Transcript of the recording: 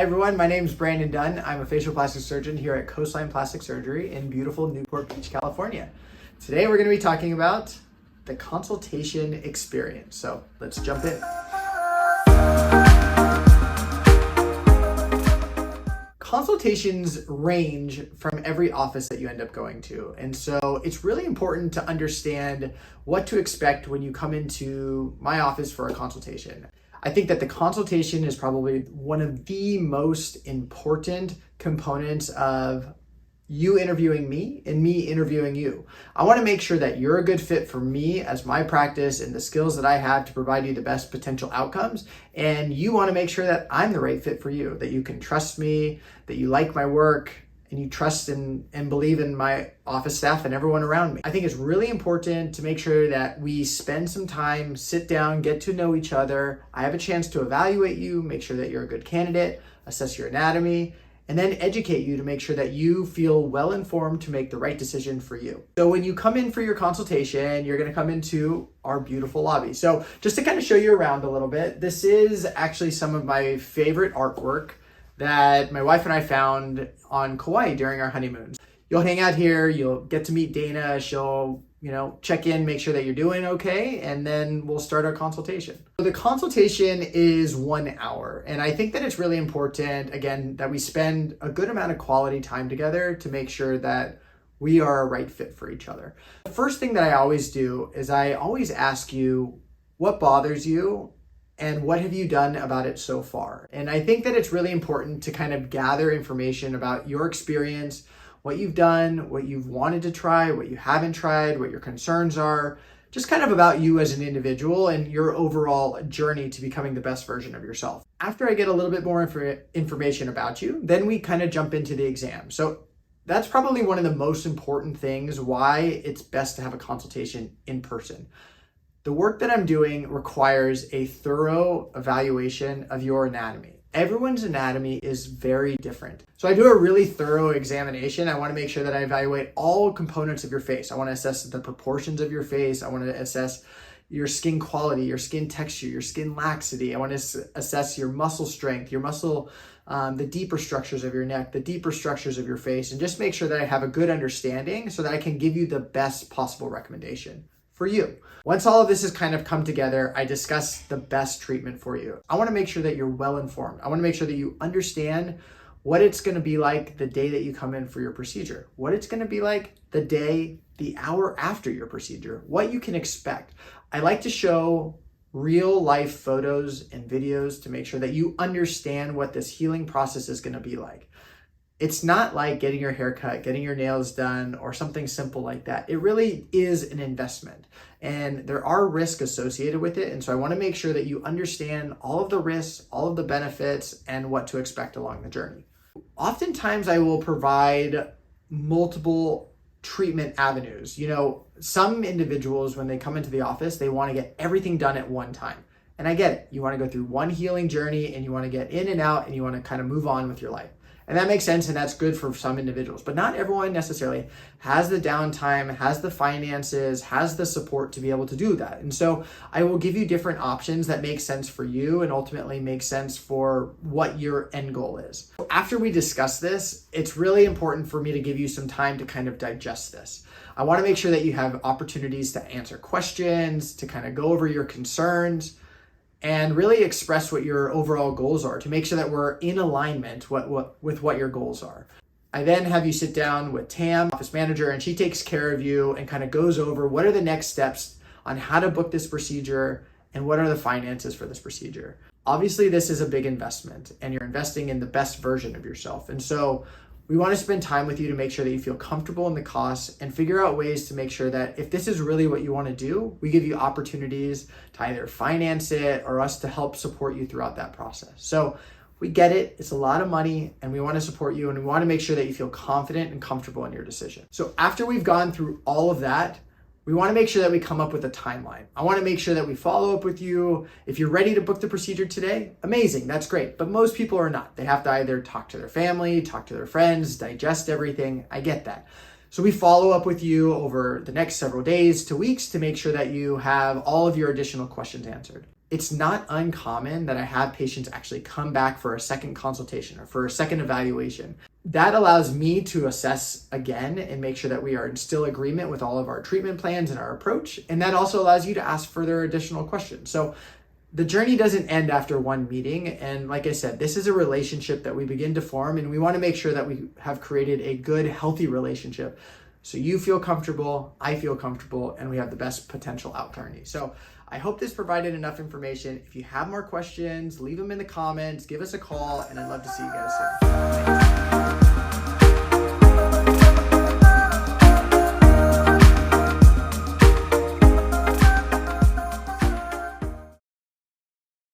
everyone, my name is Brandyn Dunn. I'm a facial plastic surgeon here at Coastline Plastic Surgery in beautiful Newport Beach, California. Today we're going to be talking about the consultation experience. So let's jump in. Consultations range from every office that you end up going to. And so it's really important to understand what to expect when you come into my office for a consultation. I think that the consultation is probably one of the most important components of you interviewing me and me interviewing you. I want to make sure that you're a good fit for me as my practice and the skills that I have to provide you the best potential outcomes. And you want to make sure that I'm the right fit for you, that you can trust me, that you like my work, and you trust and believe in my office staff and everyone around me. I think it's really important to make sure that we spend some time, sit down, get to know each other. I have a chance to evaluate you, make sure that you're a good candidate, assess your anatomy, and then educate you to make sure that you feel well informed to make the right decision for you. So when you come in for your consultation, you're gonna come into our beautiful lobby. So just to kind of show you around a little bit, this is actually some of my favorite artwork that my wife and I found on Kauai during our honeymoons. You'll hang out here, you'll get to meet Dana, she'll check in, make sure that you're doing okay, and then we'll start our consultation. So the consultation is 1 hour, and I think that it's really important, again, that we spend a good amount of quality time together to make sure that we are a right fit for each other. The first thing that I always do is I always ask you, what bothers you? And what have you done about it so far? And I think that it's really important to kind of gather information about your experience, what you've done, what you've wanted to try, what you haven't tried, what your concerns are, just kind of about you as an individual and your overall journey to becoming the best version of yourself. After I get a little bit more information about you, then we kind of jump into the exam. So that's probably one of the most important things why it's best to have a consultation in person. The work that I'm doing requires a thorough evaluation of your anatomy. Everyone's anatomy is very different. So I do a really thorough examination. I want to make sure that I evaluate all components of your face. I want to assess the proportions of your face. I want to assess your skin quality, your skin texture, your skin laxity. I want to assess your muscle strength, your muscle, the deeper structures of your neck, the deeper structures of your face, and just make sure that I have a good understanding so that I can give you the best possible recommendation for you. Once all of this has kind of come together, I discuss the best treatment for you. I want to make sure that you're well informed. I want to make sure that you understand what it's going to be like the day that you come in for your procedure, what it's going to be like the hour after your procedure, what you can expect. I like to show real life photos and videos to make sure that you understand what this healing process is going to be like. It's not like getting your hair cut, getting your nails done, or something simple like that. It really is an investment, and there are risks associated with it. And so I want to make sure that you understand all of the risks, all of the benefits, and what to expect along the journey. Oftentimes I will provide multiple treatment avenues. Some individuals, when they come into the office, they want to get everything done at one time. And I get it. You want to go through one healing journey and you want to get in and out and you want to kind of move on with your life. And that makes sense, and that's good for some individuals, but not everyone necessarily has the downtime, has the finances, has the support to be able to do that. And so I will give you different options that make sense for you and ultimately make sense for what your end goal is. After we discuss this, it's really important for me to give you some time to kind of digest this. I want to make sure that you have opportunities to answer questions, to kind of go over your concerns, and really express what your overall goals are to make sure that we're in alignment with what your goals are. I then have you sit down with Tam, office manager, and she takes care of you and kind of goes over what are the next steps on how to book this procedure and what are the finances for this procedure. Obviously, this is a big investment and you're investing in the best version of yourself. And so we want to spend time with you to make sure that you feel comfortable in the costs and figure out ways to make sure that if this is really what you want to do, we give you opportunities to either finance it or us to help support you throughout that process. So we get it. It's a lot of money and we want to support you and we want to make sure that you feel confident and comfortable in your decision. So after we've gone through all of that, we want to make sure that we come up with a timeline. I want to make sure that we follow up with you. If you're ready to book the procedure today, amazing, that's great. But most people are not. They have to either talk to their family, talk to their friends, digest everything. I get that. So we follow up with you over the next several days to weeks to make sure that you have all of your additional questions answered. it's not uncommon that I have patients actually come back for a second consultation or for a second evaluation. That allows me to assess again and make sure that we are in still agreement with all of our treatment plans and our approach. And that also allows you to ask further additional questions. So the journey doesn't end after one meeting. And like I said, this is a relationship that we begin to form, and we want to make sure that we have created a good, healthy relationship. So you feel comfortable, I feel comfortable, and we have the best potential outcome. So I hope this provided enough information. If you have more questions, leave them in the comments, give us a call, and I'd love to see you guys soon.